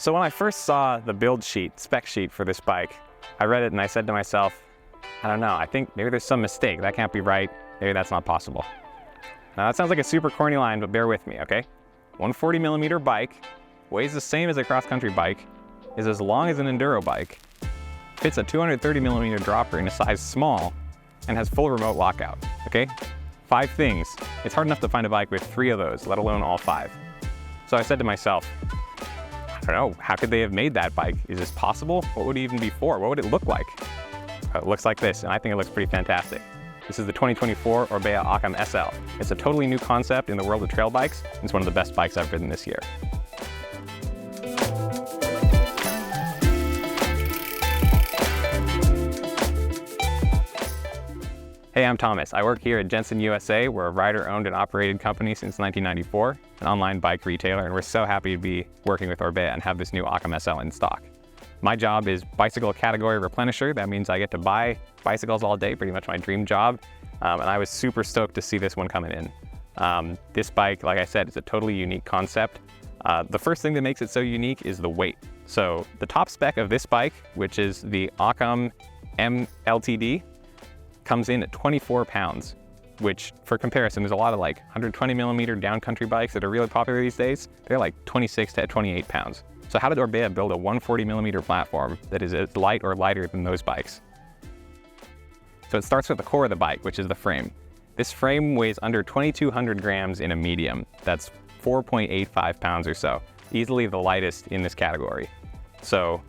So when I first saw the build sheet, spec sheet for this bike, I read it and I said to myself, I don't know, I think maybe there's some mistake. That can't be right. Maybe that's not possible. Now that sounds like a super corny line, but bear with me, okay? 140mm bike, weighs the same as a cross-country bike, is as long as an enduro bike, fits a 230mm dropper in a size small, and has full remote lockout, okay? 5 things. It's hard enough to find a bike with 3 of those, let alone all 5. So I said to myself, I don't know, how could they have made that bike? Is this possible? What would it even be for? What would it look like? It looks like this, and I think it looks pretty fantastic. This is the 2024 Orbea Occam SL. It's a totally new concept in the world of trail bikes. It's one of the best bikes I've ridden this year. Hey, I'm Thomas. I work here at Jenson, USA. We're a rider-owned and operated company since 1994, an online bike retailer, and we're so happy to be working with Orbea and have this new Occam SL in stock. My job is bicycle category replenisher. That means I get to buy bicycles all day, pretty much my dream job. And I was super stoked to see this one coming in. This bike, like I said, is a totally unique concept. The first thing that makes it so unique is the weight. So the top spec of this bike, which is the Occam LTD, comes in at 24 pounds, which for comparison, there's a lot of like 120mm downcountry bikes that are really popular these days. They're like 26 to 28 pounds. So how did Orbea build a 140mm platform that is as light or lighter than those bikes? So it starts with the core of the bike, which is the frame. This frame weighs under 2,200 grams in a medium. That's 4.85 pounds or so, easily the lightest in this category. So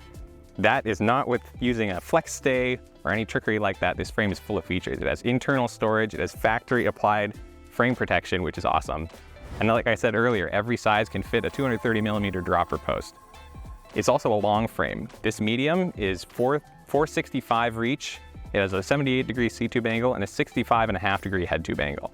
that is not with using a flex stay or any trickery like that. This frame is full of features. It has internal storage, it has factory applied frame protection, which is awesome. And like I said earlier, every size can fit a 230mm dropper post. It's also a long frame. This medium is 465 reach. It has a 78-degree C-tube angle and a 65.5-degree head tube angle.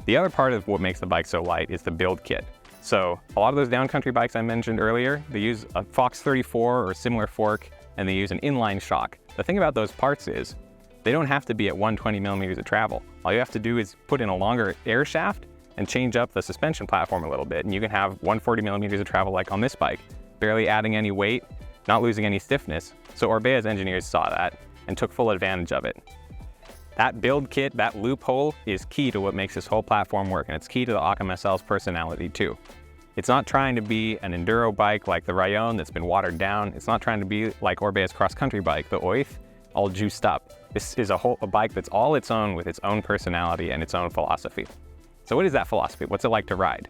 The other part of what makes the bike so light is the build kit. So a lot of those downcountry bikes I mentioned earlier, they use a Fox 34 or similar fork, and they use an inline shock. The thing about those parts is they don't have to be at 120mm of travel. All you have to do is put in a longer air shaft and change up the suspension platform a little bit, and you can have 140mm of travel like on this bike, barely adding any weight, not losing any stiffness. So Orbea's engineers saw that and took full advantage of it. That build kit, that loophole, is key to what makes this whole platform work, and it's key to the Occam SL's personality too. It's not trying to be an enduro bike like the Rayon that's been watered down. It's not trying to be like Orbea's cross-country bike, the Oith, all juiced up. This is a bike that's all its own with its own personality and its own philosophy. So what is that philosophy? What's it like to ride?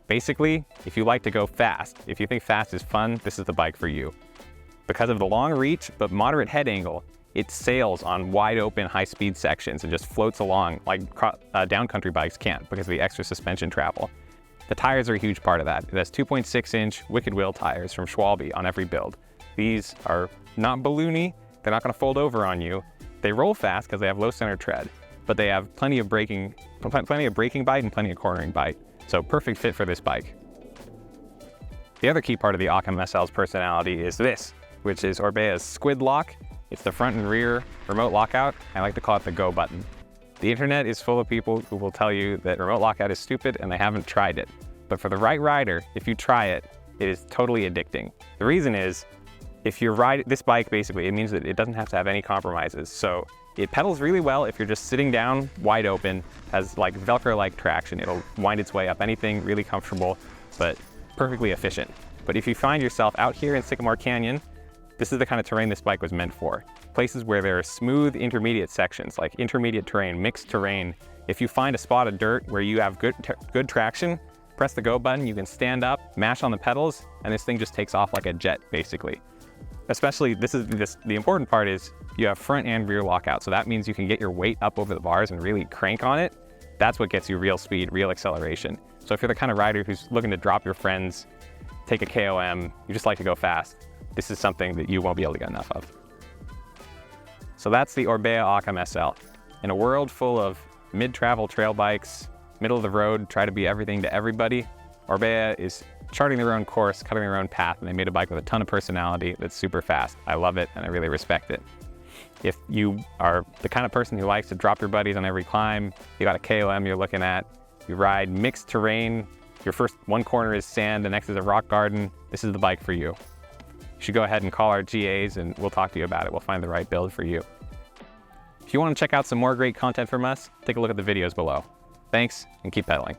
Basically, if you like to go fast, if you think fast is fun, this is the bike for you. Because of the long reach but moderate head angle, it sails on wide open high-speed sections and just floats along like downcountry bikes can't because of the extra suspension travel. The tires are a huge part of that. It has 2.6-inch Wicked Wheel tires from Schwalbe on every build. These are not balloony, they're not gonna fold over on you. They roll fast because they have low center tread, but they have plenty of braking bite and plenty of cornering bite. So perfect fit for this bike. The other key part of the Occam SL's personality is this, which is Orbea's squid lock. It's the front and rear remote lockout. I like to call it the go button. The internet is full of people who will tell you that remote lockout is stupid and they haven't tried it. But for the right rider, if you try it, it is totally addicting. The reason is, if you ride this bike, basically, it means that it doesn't have to have any compromises. So it pedals really well if you're just sitting down, wide open, has like Velcro-like traction. It'll wind its way up anything, really comfortable, but perfectly efficient. But if you find yourself out here in Sycamore Canyon, this is the kind of terrain this bike was meant for. Places where there are smooth intermediate sections, like intermediate terrain, mixed terrain. If you find a spot of dirt where you have good traction, press the go button, you can stand up, mash on the pedals, and this thing just takes off like a jet, basically. Especially, the important part is you have front and rear lockout, so that means you can get your weight up over the bars and really crank on it. That's what gets you real speed, real acceleration. So if you're the kind of rider who's looking to drop your friends, take a KOM, you just like to go fast, this is something that you won't be able to get enough of. So that's the Orbea Occam SL. In a world full of mid-travel trail bikes, middle of the road, try to be everything to everybody, Orbea is charting their own course, cutting their own path, and they made a bike with a ton of personality that's super fast. I love it, and I really respect it. If you are the kind of person who likes to drop your buddies on every climb, you got a KOM you're looking at, you ride mixed terrain, Your first one corner is sand, the next is a rock garden. This is the bike for you. You should go ahead and call our GAs and we'll talk to you about it. We'll find the right build for you. If you want to check out some more great content from us, take a look at the videos below. Thanks, and keep pedaling.